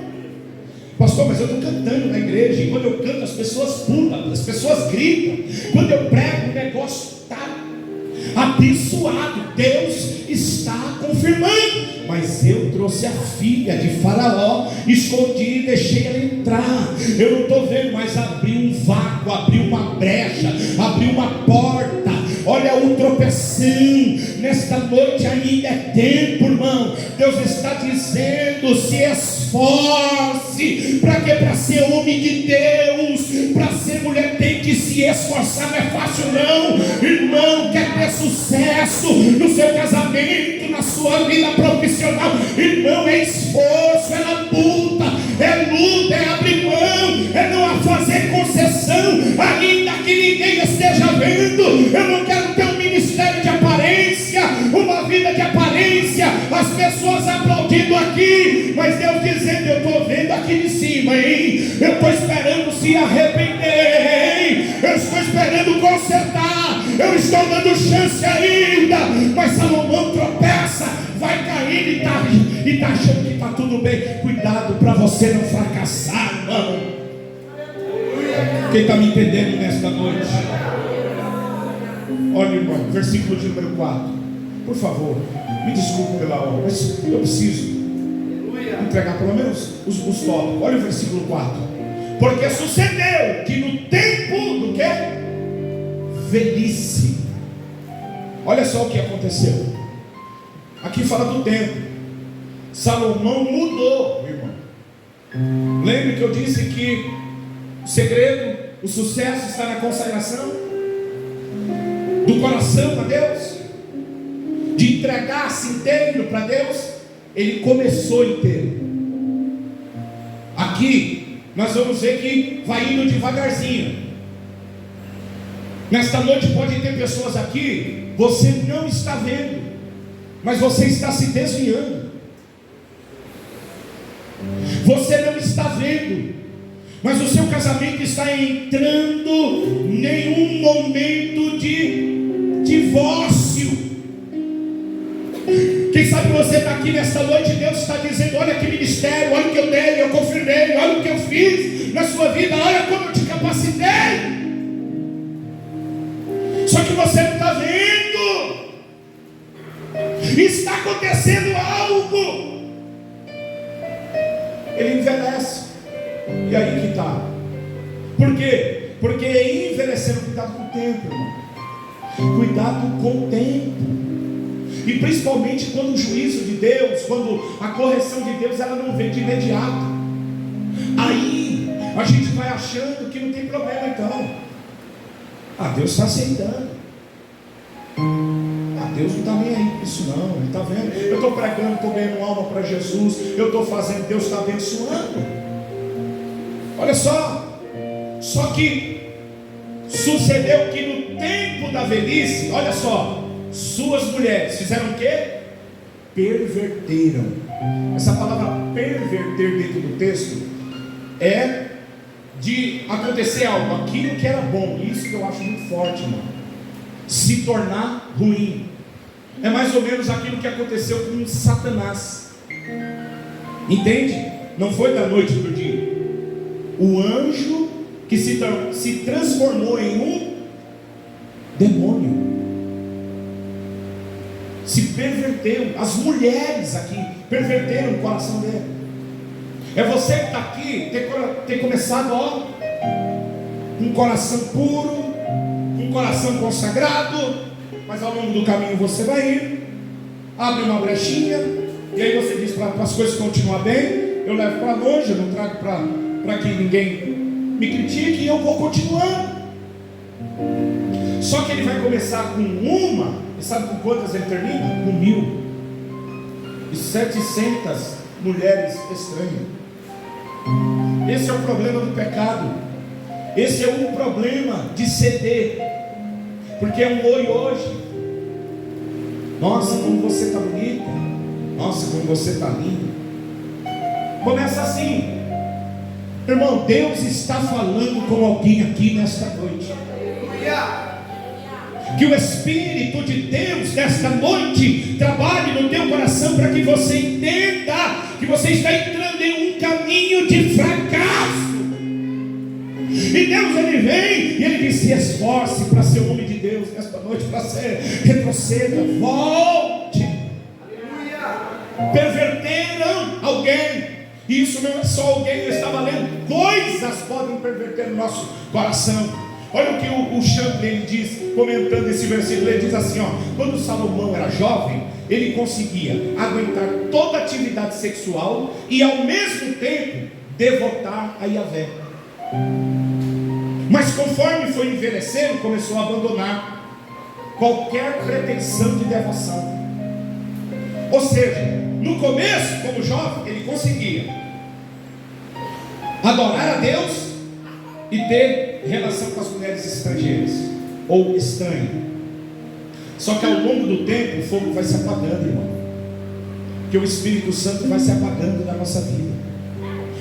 Pastor, mas eu estou cantando na igreja, e quando eu canto as pessoas pulam, as pessoas gritam. Quando eu prego, o negócio está abençoado, Deus está confirmando. Mas eu trouxe a filha de Faraó, escondi e deixei ela entrar. Eu não estou vendo, mas abri um vácuo, abri uma brecha, abri uma porta. Olha o tropeção. Nesta noite ainda é tempo, irmão. Deus está dizendo: se esforce. Para quê? Para ser homem de Deus, para ser mulher tem que se esforçar. Não é fácil não, irmão. Quer ter sucesso no seu casamento, na sua vida profissional, irmão, é esforço, é luta, é abrir mão, é não fazer concessão, ainda que ninguém esteja vendo. Eu não quero ter um ministério de aparência, uma vida de aparência, as pessoas aplaudindo aqui, mas Deus dizendo: eu estou vendo aqui de cima, hein? Eu estou esperando se arrepender, hein? Eu estou esperando consertar, eu estou dando chance ainda. Mas Salomão tropeça, vai cair e está achando que está tudo bem. Cuidado para você não fracassar, irmão. Quem está me entendendo nesta noite? Olha, irmão, versículo de número 4. Por favor, me desculpe pela hora, mas eu preciso entregar pelo menos os tópicos. Olha o versículo 4. Porque sucedeu que no tempo do que? Velhice. Olha só o que aconteceu. Aqui fala do tempo. Salomão mudou, irmão. Lembre que eu disse que o segredo, o sucesso está na consagração do coração a Deus, de entregar-se inteiro para Deus. Ele começou inteiro. Aqui nós vamos ver que vai indo devagarzinho. Nesta noite pode ter pessoas aqui, você não está vendo, mas você está se desviando. Você não está vendo, mas o seu casamento está entrando em um momento de divórcio. Quem sabe você está aqui nesta noite e Deus está dizendo: olha que ministério, olha o que eu dei, eu confirmei, olha o que eu fiz na sua vida, olha como eu te capacitei. Só que você não está vendo. Está acontecendo algo. envelhece. E aí que está. Por quê? Porque envelhecendo, cuidado com o tempo, irmão. Cuidado com o tempo. E principalmente quando o juízo de Deus, quando a correção de Deus, ela não vem de imediato. Aí a gente vai achando que não tem problema então. Deus está aceitando. Deus não está nem aí com isso não. Ele está vendo, eu estou pregando, estou ganhando alma para Jesus, eu estou fazendo, Deus está abençoando. Olha só. Só que sucedeu que no tempo da velhice, olha só, suas mulheres fizeram o quê? Perverteram. Essa palavra perverter dentro do texto é de acontecer algo, aquilo que era bom. Isso que eu acho muito forte, irmão. Se tornar ruim. É mais ou menos aquilo que aconteceu com Satanás. Entende? Não foi da noite para o dia. O anjo que se transformou em um demônio. Se perverteu. As mulheres aqui perverteram o coração dele. É você que está aqui, ter começado, ó, com um coração puro, com um coração consagrado, mas ao longo do caminho você vai ir, abre uma brechinha, e aí você diz para as coisas continuar bem, eu levo para longe, eu não trago para que ninguém me critique, e eu vou continuando. Só que ele vai começar com uma, e sabe com quantas ele termina? Com 1.700 mulheres estranhas. Esse é o problema do pecado. Esse é o problema de ceder. Porque é um oi hoje. Nossa, como você está bonita. Nossa, como você está linda. Começa assim. Irmão, Deus está falando com alguém aqui nesta noite. Que o Espírito de Deus nesta noite trabalhe no teu coração para que você entenda que você está entrando em um caminho de fracasso. E Deus, ele vem e ele diz: se esforce para ser homem de Deus nesta noite, para ser, retroceda, volte. Perverteram alguém, e isso não é só alguém, eu estava lendo, coisas podem perverter o nosso coração. Olha o que o Champlin diz, comentando esse versículo. Ele diz assim, ó: quando Salomão era jovem, ele conseguia aguentar toda atividade sexual e ao mesmo tempo devotar a Yahvé. Mas conforme foi envelhecendo, começou a abandonar qualquer pretensão de devoção. Ou seja, no começo, como jovem, ele conseguia adorar a Deus e ter relação com as mulheres estrangeiras ou estranhas. Só que ao longo do tempo o fogo vai se apagando, irmão, porque o Espírito Santo vai se apagando da nossa vida.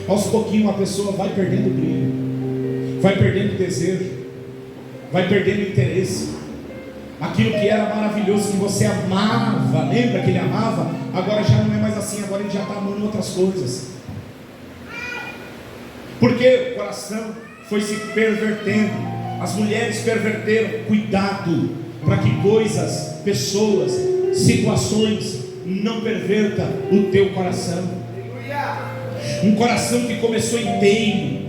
Aos pouquinhos a pessoa vai perdendo o brilho, vai perdendo o desejo, vai perdendo o interesse. Aquilo que era maravilhoso, que você amava, lembra que ele amava? Agora já não é mais assim, agora ele já está amando outras coisas. Porque o coração foi se pervertendo, as mulheres perverteram. Cuidado para que coisas, pessoas, situações não perverta o teu coração. Um coração que começou inteiro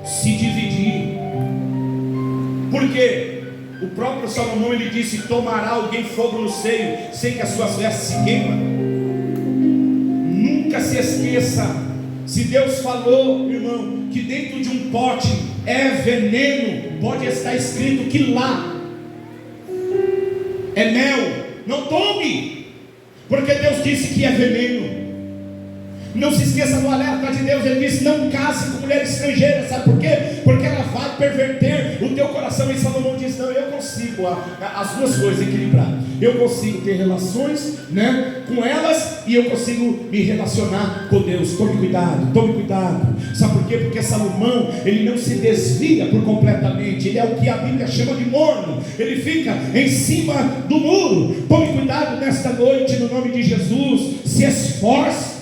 se dividir. Por quê? O próprio Salomão, ele disse: tomará alguém fogo no seio sem que as suas vestes se queimam. Nunca se esqueça, se Deus falou, irmão, que dentro de um pote é veneno, pode estar escrito que lá é mel. Não tome, porque Deus disse que é veneno. Não se esqueça do alerta de Deus. Ele disse: não case com mulher estrangeira. Sabe por quê? Porque ela vai perverter o teu coração. E Salomão diz: não, eu consigo as duas coisas equilibrar. Eu consigo ter relações, né, com elas, e eu consigo me relacionar com Deus. Tome cuidado, tome cuidado. Sabe por quê? Porque Salomão, ele não se desvia por completamente. Ele é o que a Bíblia chama de morno. Ele fica em cima do muro. Tome cuidado nesta noite, no nome de Jesus. Se esforce.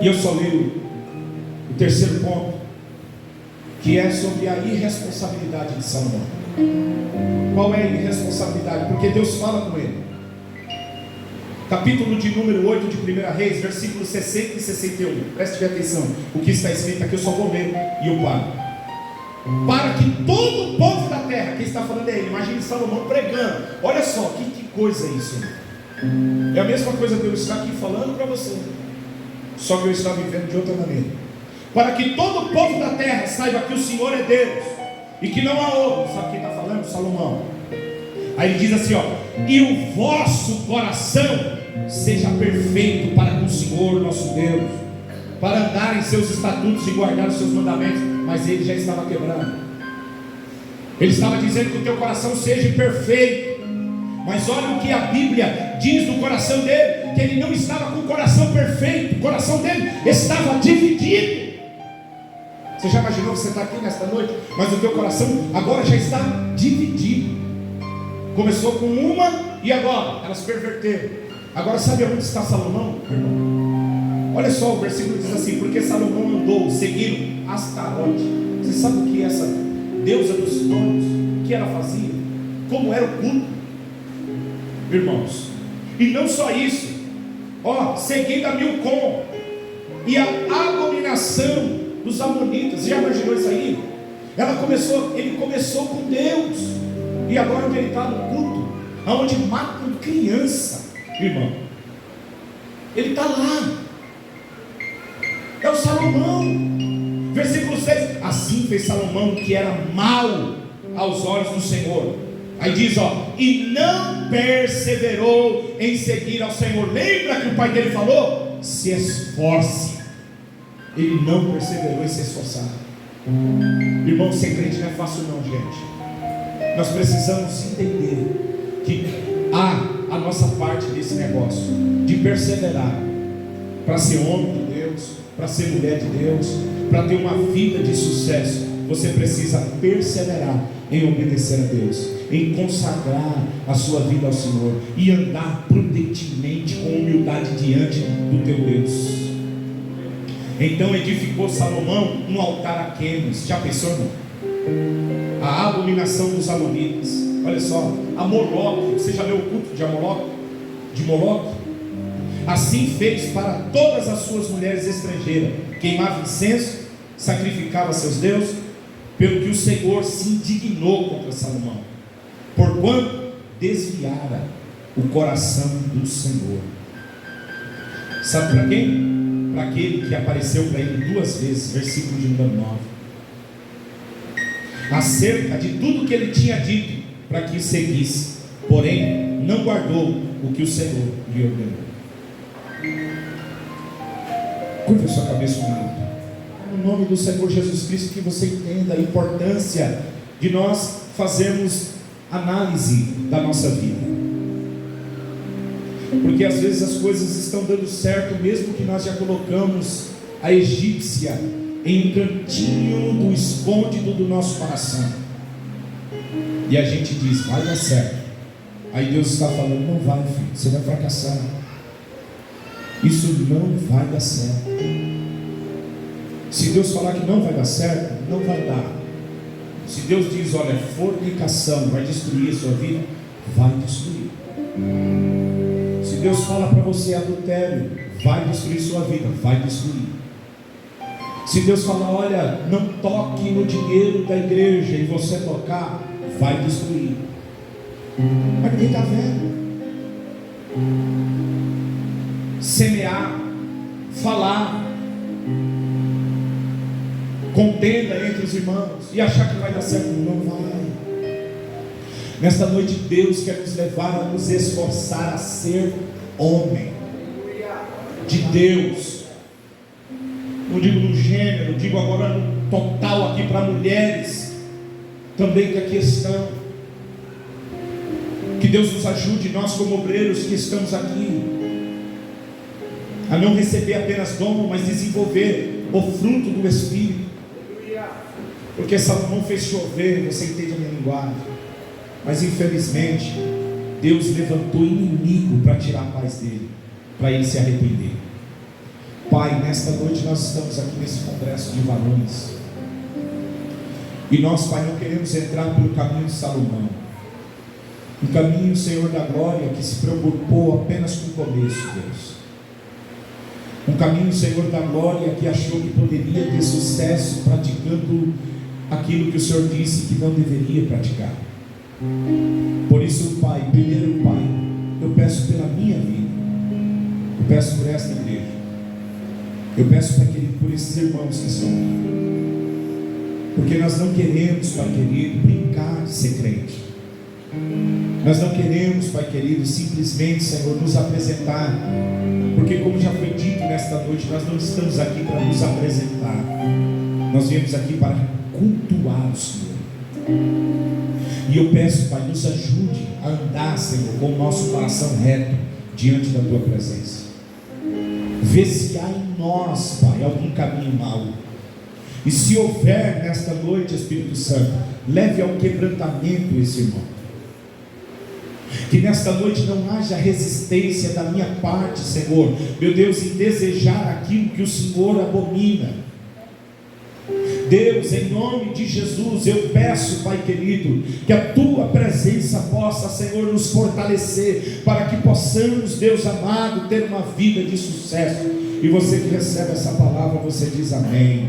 E eu só leio o terceiro ponto, que é sobre a irresponsabilidade de Salomão. Qual é a irresponsabilidade? Porque Deus fala com ele. capítulo de número 8 de 1 Reis, versículos 60 e 61. Preste atenção, o que está escrito aqui eu só vou ler e eu paro. Para que todo o povo da terra, quem está falando é ele, imagine Salomão pregando. Olha só, que coisa é isso? É a mesma coisa que eu estar aqui falando para você, só que eu estava vivendo de outra maneira. Para que todo o povo da terra saiba que o Senhor é Deus e que não há outro. Sabe quem está falando? Salomão. Aí ele diz assim, ó: e o vosso coração seja perfeito para com o Senhor nosso Deus, para andar em seus estatutos e guardar os seus mandamentos. Mas ele já estava quebrando. Ele estava dizendo que o teu coração seja perfeito. Mas olha o que a Bíblia diz do coração dele, que ele não estava com o coração perfeito, o coração dele estava dividido. Você já imaginou, você está aqui nesta noite, mas o teu coração agora já está dividido. Começou com uma e agora elas perverteram. Agora sabe onde está Salomão, irmão? Olha só, o versículo diz assim: porque Salomão andou seguindo Astarote. Você sabe o que essa deusa dos nomes, o que ela fazia? Como era o culto, irmãos? E não só isso, ó, seguindo a Milcom e a abominação dos amonitas. Já imaginou isso aí? Ele começou com Deus, e agora onde ele está? No culto, aonde matam criança, irmão. Ele está lá. É o Salomão. Versículo 6: assim fez Salomão, que era mau aos olhos do Senhor. Aí diz, ó: e não perseverou em seguir ao Senhor. Lembra que o pai dele falou? Se esforce. Ele não perseverou em se esforçar. Irmão, ser crente não é fácil não, gente. Nós precisamos entender que há a nossa parte desse negócio, de perseverar, para ser homem de Deus, para ser mulher de Deus, para ter uma vida de sucesso. Você precisa perseverar em obedecer a Deus, em consagrar a sua vida ao Senhor e andar prudentemente, com humildade diante do teu Deus. Então edificou Salomão um altar a Quemes. Já pensou, irmão? A abominação dos amonitas. Olha só, a Moloque. Você já leu o culto de Moloque? Assim fez para todas as suas mulheres estrangeiras. Queimava incenso, sacrificava seus deuses, pelo que o Senhor se indignou contra Salomão, porquanto desviara o coração do Senhor. Sabe para quem? Para aquele que apareceu para ele 2 vezes, versículo de número 9, acerca de tudo que ele tinha dito, para que o seguisse, porém não guardou o que o Senhor lhe ordenou. Curva a sua cabeça um minuto. No nome do Senhor Jesus Cristo, que você entenda a importância de nós fazermos análise da nossa vida. Porque às vezes as coisas estão dando certo, mesmo que nós já colocamos a egípcia em um cantinho do escôndito do nosso coração, e a gente diz, vai dar certo. Aí Deus está falando, não vai, filho, você vai fracassar. Isso não vai dar certo. Se Deus falar que não vai dar certo, não vai dar. Se Deus diz, olha, fornicação vai destruir a sua vida, vai destruir. Se Deus fala para você adultério, vai destruir sua vida, vai destruir. Se Deus fala, olha, não toque no dinheiro da igreja, e você tocar, vai destruir. Mas ninguém está vendo. Semear, falar, contenda entre os irmãos e achar que vai dar certo, não vai. Nesta noite Deus quer nos levar a nos esforçar a ser homem de Deus. Não digo no gênero, digo agora no total aqui para mulheres também, que a questão, que Deus nos ajude, nós como obreiros que estamos aqui, a não receber apenas dom, mas desenvolver o fruto do Espírito. Porque Salomão fez chover, você entende a minha linguagem, mas infelizmente Deus levantou inimigo para tirar a paz dele, para ele se arrepender. Pai, nesta noite nós estamos aqui nesse congresso de varões, e nós, Pai, não queremos entrar pelo caminho de Salomão. Um caminho, Senhor da glória, que se preocupou apenas com o começo, Deus. Um caminho, Senhor da glória, que achou que poderia ter sucesso praticando aquilo que o Senhor disse que não deveria praticar. Por isso, Pai, primeiro, Pai, eu peço pela minha vida, eu peço por esta igreja, eu peço, Pai querido, por esses irmãos que estão aqui, porque nós não queremos, Pai querido, brincar de ser crente. Nós não queremos, Pai querido, simplesmente, Senhor, nos apresentar, porque como já foi dito nesta noite, nós não estamos aqui para nos apresentar, nós viemos aqui para cultuar o Senhor. E eu peço, Pai, nos ajude a andar, Senhor, com o nosso coração reto diante da Tua presença. Vê se há em nós, Pai, algum caminho mau, e se houver nesta noite, Espírito Santo, leve ao quebrantamento esse irmão. Que nesta noite não haja resistência da minha parte, Senhor, meu Deus, em desejar aquilo que o Senhor abomina. Deus, em nome de Jesus, eu peço, Pai querido, que a Tua presença possa, Senhor, nos fortalecer, para que possamos, Deus amado, ter uma vida de sucesso. E você que recebe essa palavra, você diz amém.